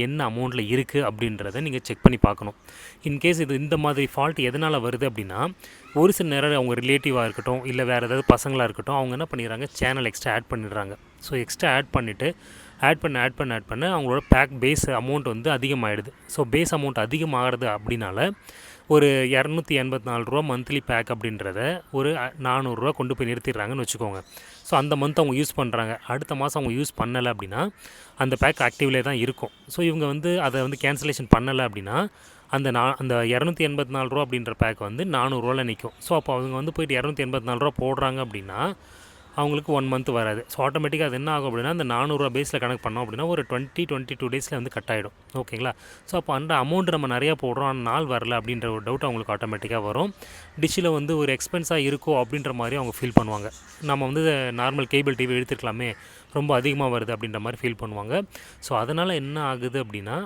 என்ன அமௌண்ட்டில் இருக்குது அப்படின்றத நீங்கள் செக் பண்ணி பார்க்கணும். இன்கேஸ் இது இந்த மாதிரி ஃபால்ட் எதனால் வருது அப்படின்னா, ஒரு சில நேரம் அவங்க ரிலேட்டிவாக இருக்கட்டும், இல்லை வேறு ஏதாவது பசங்களாக இருக்கட்டும், அவங்க என்ன பண்ணிடுறாங்க, சேனல் எக்ஸ்ட்ரா ஆட் பண்ணிடுறாங்க. ஸோ எக்ஸ்ட்ரா ஆட் பண்ணிவிட்டு ஆட் பண்ண அவங்களோட பேக் பேஸ் அமௌண்ட் வந்து அதிகமாகிடுது. ஸோ பேஸ் அமௌண்ட் அதிகமாகிறது அப்படின்னால ஒரு ரூ. 284 மந்த்லி பேக் அப்படின்றத ஒரு ரூ. 400 கொண்டு போய் நிறுத்திடுறாங்கன்னு வச்சுக்கோங்க. ஸோ அந்த மந்த் அவங்க யூஸ் பண்ணுறாங்க. அடுத்த மாதம் அவங்க யூஸ் பண்ணலை அப்படின்னா அந்த பேக் ஆக்டிவ்லேயே தான் இருக்கும். ஸோ இவங்க வந்து அதை வந்து கேன்சலேஷன் பண்ணலை அப்படின்னா அந்த ரூ. 284 அப்படின்ற பேக் வந்து ரூ. 400 நிற்கும். ஸோ அப்போ அவங்க வந்து போய்ட்டு ரூ. 284 போடுறாங்க அப்படின்னா அவங்களுக்கு 1 மந்த் வராது. ஸோ ஆட்டோமேட்டிக்காக அது என்ன ஆகும் அப்படின்னா அந்த ரூ. 400 பேஸில் கணக்கு பண்ணோம் அப்படின்னா ஒரு 22 டேஸில் வந்து கட் ஆகிடும். ஓகேங்களா? ஸோ அப்போ அந்த அமௌண்ட் நம்ம நிறையா போடுறோம், அந்த நாள் வரல அப்படின்ற ஒரு டவுட் அவங்களுக்கு ஆட்டோமேட்டிக்காக வரும். டிஷ்ஷில் வந்து ஒரு எக்ஸ்பென்ஸாக இருக்கோ அப்படின்ற மாதிரி அவங்க ஃபீல் பண்ணுவாங்க. நம்ம வந்து நார்மல் கேபிள் டிவி எடுத்துக்கலாமே, ரொம்ப அதிகமாக வருது அப்படின்ற மாதிரி ஃபீல் பண்ணுவாங்க. ஸோ அதனால் என்ன ஆகுது அப்படின்னா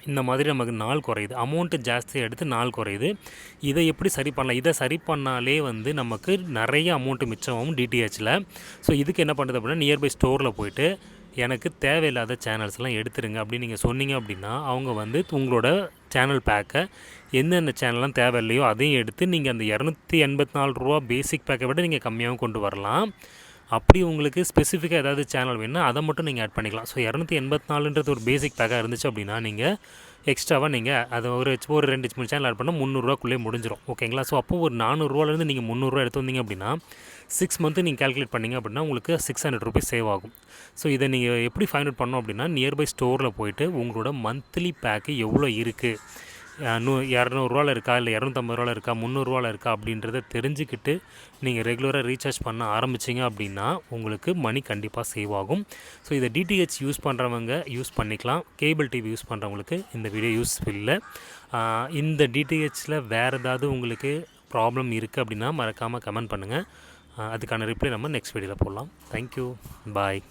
இந்த மாதிரி நமக்கு நாள் குறையுது, அமௌண்ட்டு ஜாஸ்தியாக எடுத்து நாள் குறையுது. இதை எப்படி சரி பண்ணலாம்? இதை சரி பண்ணாலே வந்து நமக்கு நிறைய அமௌண்ட்டு மிச்சமாகும் டிடிஹெச்சில். ஸோ இதுக்கு என்ன பண்ணுறது அப்படின்னா, நியர்பை ஸ்டோரில் போய்ட்டு எனக்கு தேவையில்லாத சேனல்ஸ்லாம் எடுத்துருங்க அப்படின்னு நீங்கள் சொன்னீங்க அப்படின்னா, அவங்க வந்து உங்களோட சேனல் பேக்கை எந்தெந்த சேனல்லாம் தேவையில்லையோ அதையும் எடுத்து நீங்கள் அந்த ரூ. 284 பேசிக் பேக்கை விட நீங்கள் கம்மியாகவும் கொண்டு வரலாம். அப்படி உங்களுக்கு ஸ்பெசிஃபிக்காக ஏதாவது சேனல் வேணுன்னா அதை மட்டும் நீங்கள் ஆட் பண்ணிக்கலாம். ஸோ 284ன்றது ஒரு பேசிக் பேக்காக இருந்துச்சு அப்படின்னா நீங்கள் எக்ஸ்ட்ராவாக நீங்கள் அதை ஒரு 2-3 சேனல் ஆட் பண்ணால் ரூ. 300 முடிஞ்சிடும். ஓகேங்களா? ஸோ அப்போது ஒரு ரூ. 400 நீங்கள் ரூ. 300 எடுத்து வந்தீங்க அப்படின்னா 6 மந்த்து நீங்கள் கால்குலேட் பண்ணிங்க அப்படின்னா உங்களுக்கு ₹600 சேவ் ஆகும். ஸோ இதை நீங்கள் எப்படி ஃபைண்ட் அவுட் பண்ணணும் அப்படின்னா, நியர்பை ஸ்டோரில் போய்ட்டு உங்களோட மந்த்லி பேக்கு எவ்வளோ இருக்குது, ₹200 இருக்கா, இல்லை ₹250 இருக்கா, ₹300 இருக்கா அப்படின்றத தெரிஞ்சுக்கிட்டு நீங்கள் ரெகுலராக ரீசார்ஜ் பண்ண ஆரம்பிச்சிங்க அப்படின்னா உங்களுக்கு மணி கண்டிப்பாக சேவ் ஆகும். ஸோ இதை டிடிஹெச் யூஸ் பண்ணுறவங்க யூஸ் பண்ணிக்கலாம். கேபிள் டிவி யூஸ் பண்ணுறவங்களுக்கு இந்த வீடியோ யூஸ்ஃபுல் இல்லை. இந்த டிடிஹெச்சில் வேறு ஏதாவது உங்களுக்கு ப்ராப்ளம் இருக்குது அப்படின்னா மறக்காமல் கமெண்ட் பண்ணுங்கள். அதுக்கான ரிப்ளை நம்ம நெக்ஸ்ட் வீடியோவில் போடலாம். தேங்க்யூ, பாய்.